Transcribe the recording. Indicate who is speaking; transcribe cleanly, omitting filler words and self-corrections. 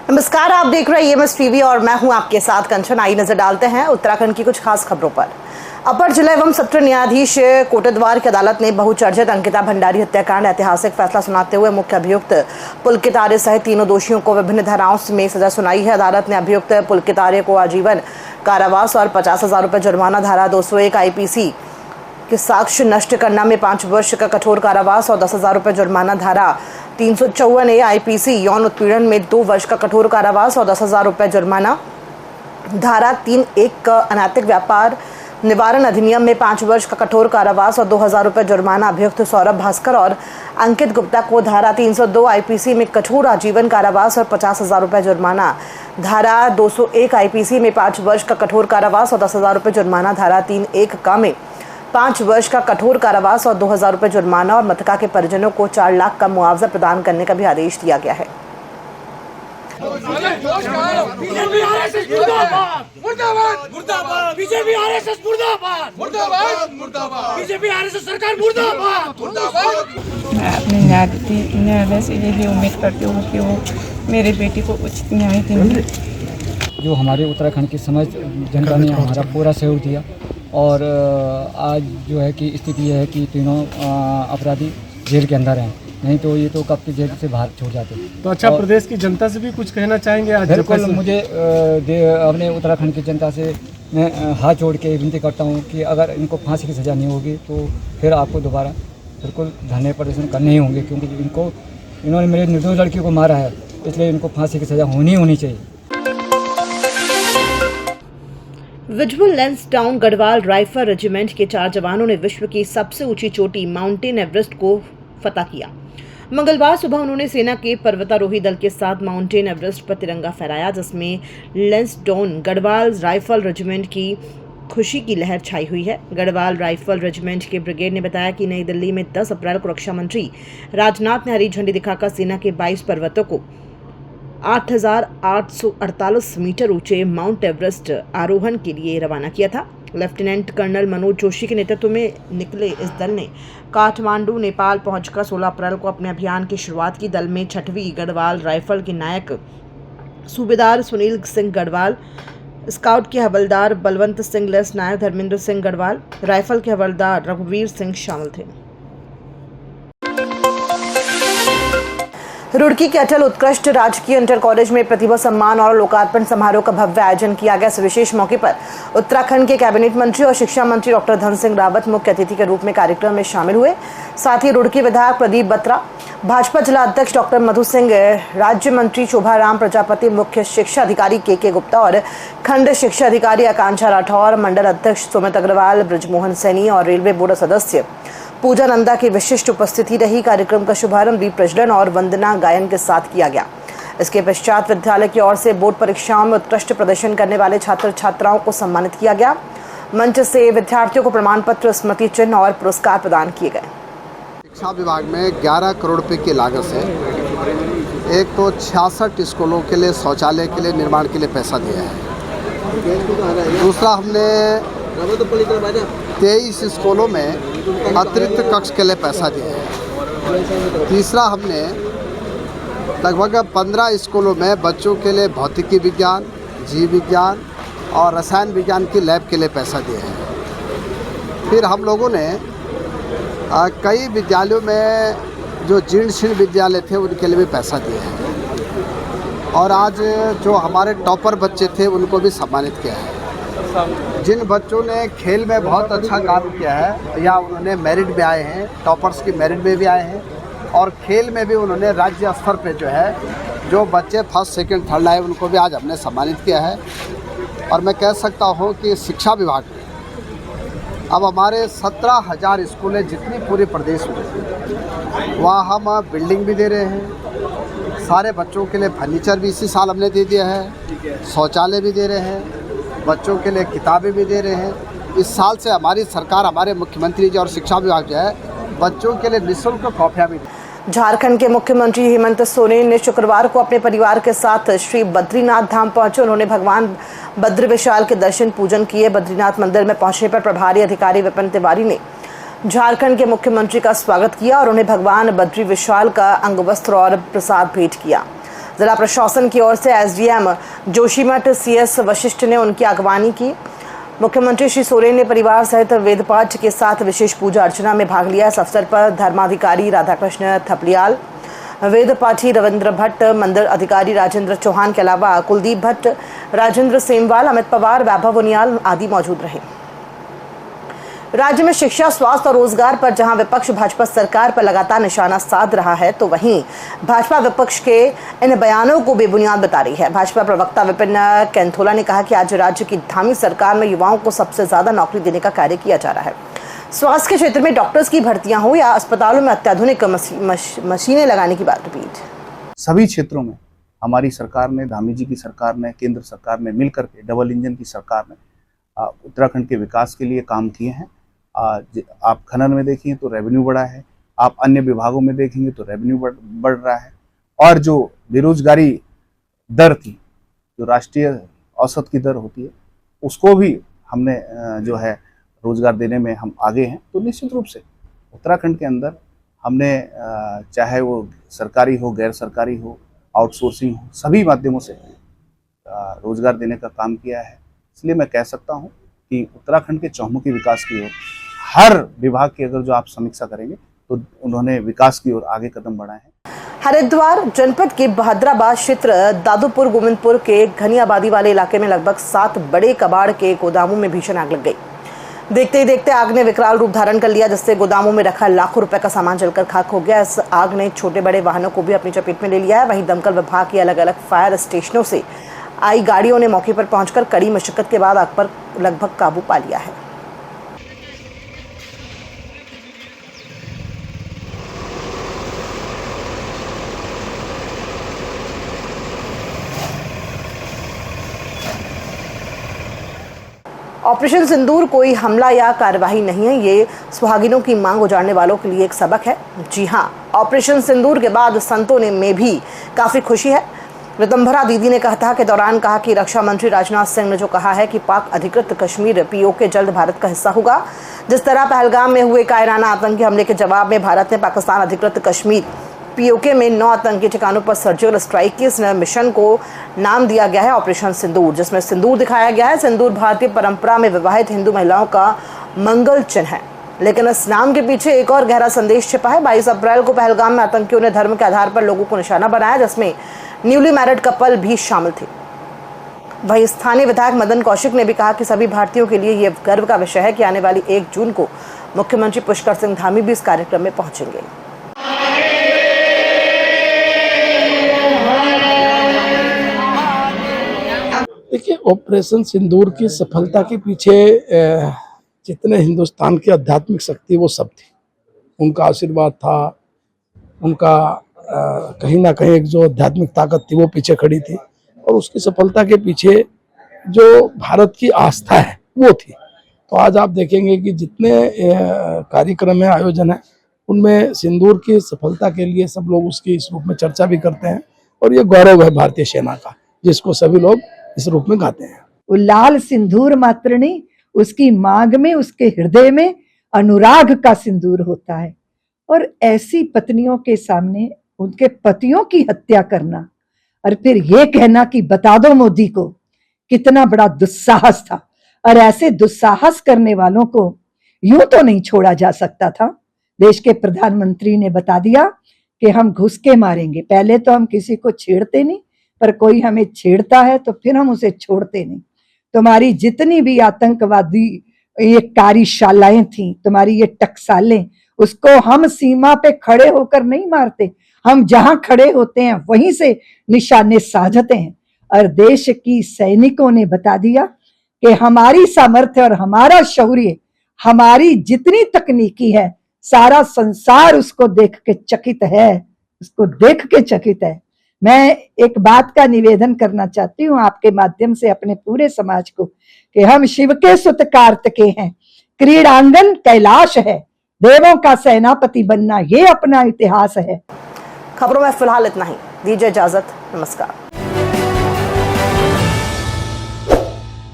Speaker 1: नमस्कार, आप देख रहे हैं EMS टीवी और मैं हूं आपके साथ कंचन। आई नजर डालते हैं उत्तराखंड की कुछ खास खबरों पर। अपर जिला एवं सत्र न्यायाधीश कोटद्वार की अदालत ने बहुचर्चित अंकिता भंडारी हत्याकांड ऐतिहासिक फैसला सुनाते हुए मुख्य अभियुक्त पुलकित आर्य सहित तीनों दोषियों को विभिन्न धाराओं में सजा सुनाई है। अदालत ने अभियुक्त पुलकित आर्य को आजीवन कारावास और 50,000 रुपये जुर्माना, धारा 201 IPC के साक्ष्य नष्ट करना में 5 वर्ष का कठोर कारावास और 10,000 रुपये जुर्माना, धारा 354A IPC यौन उत्पीड़न में 2 वर्ष का कठोर कारावास और 10,000 रुपये जुर्माना, धारा 3(1) अनैतिक व्यापार निवारण अधिनियम में 5 वर्ष का कठोर कारावास और 2,000 रुपये जुर्माना। अभियुक्त सौरभ भास्कर और अंकित गुप्ता को धारा 302 IPC में कठोर आजीवन कारावास और 50,000 रुपये जुर्माना, धारा 201 IPC में 5 वर्ष का कठोर कारावास और 10,000 रुपये जुर्माना, धारा 3(1) में 5 वर्ष का कठोर कारावास और 2,000 रुपये जुर्माना और मृतका के परिजनों को 4 लाख का मुआवजा प्रदान करने का भी आदेश दिया गया है।
Speaker 2: मैं अपने न्यायालय से यही उम्मीद करती हूँ कि वो मेरे बेटी को उचित न्याय देंगे।
Speaker 3: जो हमारे उत्तराखंड की समस्त जनता ने हमारा पूरा सहयोग दिया और आज जो है कि स्थिति यह है कि तीनों अपराधी जेल के अंदर हैं, नहीं तो ये तो कब के जेल से बाहर छोड़ जाते।
Speaker 4: तो अच्छा, प्रदेश की जनता से भी कुछ कहना चाहेंगे आज?
Speaker 3: बिल्कुल, मुझे अपने उत्तराखंड की जनता से मैं हाथ जोड़ के विनती करता हूँ कि अगर इनको फांसी की सज़ा नहीं होगी तो फिर आपको दोबारा बिल्कुल धरने प्रदर्शन करने ही होंगे, क्योंकि इन्होंने मेरे निर्दोष लड़की को मारा है, इसलिए इनको फांसी की सज़ा होनी चाहिए।
Speaker 1: Visual Lansdowne Garhwal rifle regiment के 4 जवानों ने विश्व की सबसे ऊंची चोटी माउंटेन एवरेस्ट को फतह किया। मंगलवार सुबह उन्होंने सेना के पर्वतारोही दल के साथ माउंटेन एवरेस्ट पर तिरंगा फहराया, जिसमें लैंसडाउन गढ़वाल राइफल रेजिमेंट की खुशी की लहर छाई हुई है। गढ़वाल राइफल रेजिमेंट के ब्रिगेड ने बताया कि नई दिल्ली में 10 अप्रैल को रक्षा मंत्री राजनाथ ने हरी झंडी दिखाकर सेना के 22 पर्वतों को 8,848 मीटर ऊंचे माउंट एवरेस्ट आरोहण के लिए रवाना किया था। लेफ्टिनेंट कर्नल मनोज जोशी के नेतृत्व में निकले इस दल ने काठमांडू, नेपाल पहुंचकर 16 अप्रैल को अपने अभियान की शुरुआत की। दल में 6वीं गढ़वाल राइफल के नायक सूबेदार सुनील सिंह गढ़वाल, स्काउट के हवलदार बलवंत सिंह, लेस नायक धर्मेंद्र सिंह गढ़वाल, राइफल के हवलदार रघुवीर सिंह शामिल थे। रुड़की के अटल उत्कृष्ट राजकीय इंटर कॉलेज में प्रतिभा सम्मान और लोकार्पण समारोह का भव्य आयोजन किया गया। इस विशेष मौके पर उत्तराखंड के कैबिनेट मंत्री और शिक्षा मंत्री डॉक्टर धन सिंह रावत मुख्य अतिथि के रूप में कार्यक्रम में शामिल हुए। साथ ही रुड़की विधायक प्रदीप बत्रा, भाजपा जिला अध्यक्ष डॉक्टर मधु सिंह, राज्य मंत्री शोभा राम प्रजापति, मुख्य शिक्षा अधिकारी के गुप्ता और खंड शिक्षा अधिकारी आकांक्षा राठौर, मंडल अध्यक्ष सुमित अग्रवाल, ब्रजमोहन सैनी और रेलवे बोर्ड सदस्य पूजा नंदा की विशिष्ट उपस्थिति रही। कार्यक्रम का शुभारंभ दीप प्रज्वलन और वंदना गायन के साथ किया गया। इसके पश्चात विद्यालय की ओर से बोर्ड परीक्षाओं में उत्कृष्ट प्रदर्शन करने वाले छात्र छात्राओं को सम्मानित किया गया। मंच से विद्यार्थियों को प्रमाण पत्र, स्मृति चिन्ह और पुरस्कार प्रदान किए गए।
Speaker 5: शिक्षा विभाग में 11 करोड़ रुपए की लागत से एक तो 66 स्कूलों के लिए शौचालय के लिए निर्माण के लिए पैसा दिया है। दूसरा, हमने 23 स्कूलों में अतिरिक्त कक्ष के लिए पैसा दिया है। तीसरा, हमने लगभग 15 स्कूलों में बच्चों के लिए भौतिकी विज्ञान, जीव विज्ञान और रसायन विज्ञान की लैब के लिए पैसा दिया है। फिर हम लोगों ने कई विद्यालयों में जो जीर्ण शीर्ण विद्यालय थे उनके लिए भी पैसा दिया है। और आज जो हमारे टॉपर बच्चे थे उनको भी सम्मानित किया है। जिन बच्चों ने खेल में बहुत अच्छा काम किया है या उन्होंने मेरिट में आए हैं, टॉपर्स की मेरिट में भी आए हैं और खेल में भी उन्होंने राज्य स्तर पे जो है जो बच्चे फर्स्ट, सेकंड, थर्ड आए उनको भी आज हमने सम्मानित किया है। और मैं कह सकता हूँ कि शिक्षा विभाग में अब हमारे 17,000 स्कूल हैं जितनी पूरे प्रदेश में, वहाँ हम बिल्डिंग भी दे रहे हैं, सारे बच्चों के लिए फर्नीचर भी इसी साल हमने दे दिया है, शौचालय भी दे रहे हैं, बच्चों के लिए किताबें भी दे रहे हैं। इस साल से हमारी सरकार, हमारे मुख्यमंत्री जी और शिक्षा विभाग जो है बच्चों के लिए निःशुल्क कॉपियाँ भी।
Speaker 1: झारखंड के मुख्यमंत्री हेमंत सोरेन ने शुक्रवार को अपने परिवार के साथ श्री बद्रीनाथ धाम पहुंचे। उन्होंने भगवान बद्र विशाल के दर्शन पूजन किए। बद्रीनाथ मंदिर में पहुंचने पर प्रभारी अधिकारी विपिन तिवारी ने झारखंड के मुख्यमंत्री का स्वागत किया और उन्हें भगवान बद्री विशाल का अंगवस्त्र और प्रसाद भेंट किया। जिला प्रशासन की ओर से एसडीएम जोशीमठ सीएस वशिष्ठ ने उनकी अगवानी की। मुख्यमंत्री श्री सोरेन ने परिवार सहित वेद पाठ के साथ विशेष पूजा अर्चना में भाग लिया। इस अवसर पर धर्माधिकारी राधाकृष्ण थपलियाल, वेद पाठी रविंद्र भट्ट, मंदिर अधिकारी राजेंद्र चौहान के अलावा कुलदीप भट्ट, राजेंद्र सेमवाल, अमित पवार, वैभव उनियाल आदि मौजूद रहे। राज्य में शिक्षा, स्वास्थ्य और रोजगार पर जहां विपक्ष भाजपा सरकार पर लगातार निशाना साध रहा है, तो वहीं भाजपा विपक्ष के इन बयानों को बेबुनियाद बता रही है। भाजपा प्रवक्ता विपिन कैंथोला ने कहा कि आज राज्य की धामी सरकार में युवाओं को सबसे ज्यादा नौकरी देने का कार्य किया जा रहा है। स्वास्थ्य के क्षेत्र में डॉक्टर्स की भर्तियां हो या अस्पतालों में अत्याधुनिक मशीनें लगाने की बात रिपीट।
Speaker 6: सभी क्षेत्रों में हमारी सरकार ने, धामी जी की सरकार ने, केंद्र सरकार ने मिलकर के, डबल इंजन की सरकार ने उत्तराखंड के विकास के लिए काम किए हैं। आप खनन में देखेंगे तो रेवेन्यू बढ़ा है, आप अन्य विभागों में देखेंगे तो रेवेन्यू बढ़ रहा है। और जो बेरोजगारी दर थी, जो राष्ट्रीय औसत की दर होती है, उसको भी हमने जो है रोजगार देने में हम आगे हैं। तो निश्चित रूप से उत्तराखंड के अंदर हमने चाहे वो सरकारी हो, गैर सरकारी हो, आउटसोर्सिंग हो, सभी माध्यमों से रोजगार देने का काम किया है। इसलिए मैं कह सकता हूं कि उत्तराखंड के चहुमुखी विकास की ओर हर विभाग की अगर जो आप समीक्षा करेंगे तो उन्होंने विकास की ओर आगे कदम बढ़ाए हैं।
Speaker 1: हरिद्वार जनपद के बहदराबाद क्षेत्र दादूपुर गोविंदपुर के घनी आबादी वाले इलाके में लगभग 7 बड़े कबाड़ के गोदामों में भीषण आग लग गई। देखते ही देखते आग ने विकराल रूप धारण कर लिया, जिससे गोदामों में रखा लाखों रुपए का सामान जलकर खाक हो गया। इस आग ने छोटे बड़े वाहनों को भी अपनी चपेट में ले लिया है। वहीं दमकल विभाग की अलग अलग फायर स्टेशनों से आई गाड़ियों ने मौके पर पहुंचकर कड़ी मशक्कत के बाद आग पर लगभग काबू पा लिया है। ऑपरेशन सिंदूर कोई हमला या कार्रवाई नहीं है, ये सुहागिनों की मांग उजाड़ने वालों के लिए एक सबक है। जी हाँ, ऑपरेशन सिंदूर के बाद संतों ने में भी काफी खुशी है। ऋतंभरा दीदी ने कहा के दौरान कहा कि रक्षा मंत्री राजनाथ सिंह ने जो कहा है कि पाक अधिकृत कश्मीर पीओके जल्द भारत का हिस्सा होगा। जिस तरह पहलगाम में हुए कायराना आतंकी हमले के जवाब में भारत ने पाकिस्तान अधिकृत कश्मीर पीओके में 9 आतंकी ठिकानों पर सर्जिकल स्ट्राइक की इस मिशन को नाम दिया गया है ऑपरेशन सिंदूर, जिसमें सिंदूर दिखाया गया है। सिंदूर भारतीय परंपरा में विवाहित हिंदू महिलाओं का मंगल चिन्ह है, लेकिन इस नाम के पीछे एक और गहरा संदेश छिपा है। 22 अप्रैल को पहलगाम में आतंकियों ने धर्म के आधार पर लोगों को निशाना बनाया, जिसमें न्यूली मैरिड कपल भी शामिल थे। वहीं स्थानीय विधायक मदन कौशिक ने भी कहा कि सभी भारतीयों के लिए यह गर्व का विषय है कि आने वाली 1 जून को मुख्यमंत्री पुष्कर सिंह धामी भी इस कार्यक्रम में पहुंचेंगे।
Speaker 7: देखिए, ऑपरेशन सिंदूर की सफलता के पीछे जितने हिंदुस्तान की आध्यात्मिक शक्ति वो सब थी, उनका आशीर्वाद था, उनका कहीं ना कहीं एक जो आध्यात्मिक ताकत थी वो पीछे खड़ी थी, और उसकी सफलता के पीछे जो भारत की आस्था है वो थी। तो आज आप देखेंगे कि जितने कार्यक्रम है, आयोजन है, उनमें सिंदूर की सफलता के लिए सब लोग उसकी इस रूप में चर्चा भी करते हैं, और ये गौरव है भारतीय सेना का, जिसको सभी लोग इस रूप में गाते हैं।
Speaker 8: वो लाल सिंदूर मात्र नहीं, उसकी मांग में, उसके हृदय में अनुराग का सिंदूर होता है। और ऐसी पत्नियों के सामने उनके पतियों की हत्या करना और फिर ये कहना कि बता दो मोदी को, कितना बड़ा दुस्साहस था। और ऐसे दुस्साहस करने वालों को यूं तो नहीं छोड़ा जा सकता था। देश के प्रधानमंत्री ने बता दिया कि हम घुस के मारेंगे। पहले तो हम किसी को छेड़ते नहीं, पर कोई हमें छेड़ता है तो फिर हम उसे छोड़ते नहीं। तुम्हारी जितनी भी आतंकवादी ये कार्यशालाएं थी, तुम्हारी ये टकसालें, उसको हम सीमा पे खड़े होकर नहीं मारते, हम जहां खड़े होते हैं वहीं से निशाने साधते हैं। और देश की सैनिकों ने बता दिया कि हमारी सामर्थ्य और हमारा शौर्य, हमारी जितनी तकनीकी है, सारा संसार उसको देख के चकित है, उसको देख के चकित है। मैं एक बात का निवेदन करना चाहती हूँ आपके माध्यम से अपने पूरे समाज को, कि हम शिव के सुत कार्तिकेय हैं, क्रीड़ांगन कैलाश है, देवों का सेनापति बनना ये अपना इतिहास है।
Speaker 1: खबरों में फिलहाल इतना ही, दीजिए इजाजत, नमस्कार।